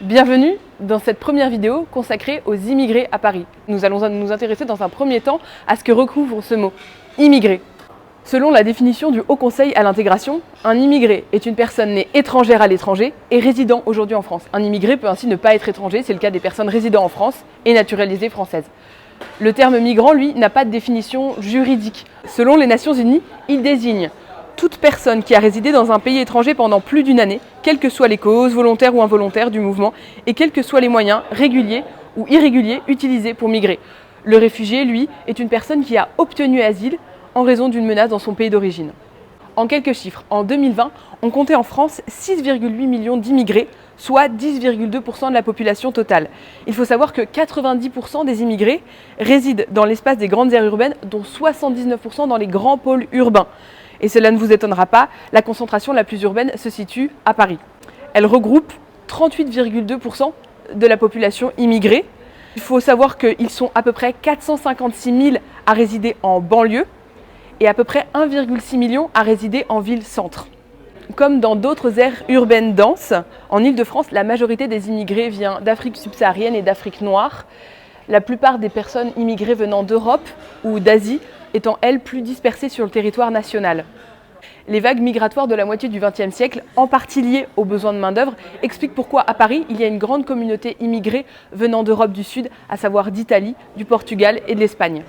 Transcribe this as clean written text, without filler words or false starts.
Bienvenue dans cette première vidéo consacrée aux immigrés à Paris. Nous allons nous intéresser dans un premier temps à ce que recouvre ce mot, immigré. Selon la définition du Haut Conseil à l'intégration, un immigré est une personne née étrangère à l'étranger et résidant aujourd'hui en France. Un immigré peut ainsi ne pas être étranger, c'est le cas des personnes résidant en France et naturalisées françaises. Le terme migrant, lui, n'a pas de définition juridique. Selon les Nations Unies, il désigne toute personne qui a résidé dans un pays étranger pendant plus d'une année, quelles que soient les causes, volontaires ou involontaires du mouvement, et quels que soient les moyens, réguliers ou irréguliers, utilisés pour migrer. Le réfugié, lui, est une personne qui a obtenu asile en raison d'une menace dans son pays d'origine. En quelques chiffres, en 2020, on comptait en France 6,8 millions d'immigrés, soit 10,2% de la population totale. Il faut savoir que 90% des immigrés résident dans l'espace des grandes aires urbaines, dont 79% dans les grands pôles urbains. Et cela ne vous étonnera pas, la concentration la plus urbaine se situe à Paris. Elle regroupe 38,2% de la population immigrée. Il faut savoir qu'ils sont à peu près 456 000 à résider en banlieue et à peu près 1,6 million à résider en ville-centre. Comme dans d'autres aires urbaines denses, en Île-de-France, la majorité des immigrés vient d'Afrique subsaharienne et d'Afrique noire. La plupart des personnes immigrées venant d'Europe ou d'Asie étant, elles, plus dispersées sur le territoire national. Les vagues migratoires de la moitié du XXe siècle, en partie liées aux besoins de main-d'œuvre, expliquent pourquoi à Paris, il y a une grande communauté immigrée venant d'Europe du Sud, à savoir d'Italie, du Portugal et de l'Espagne.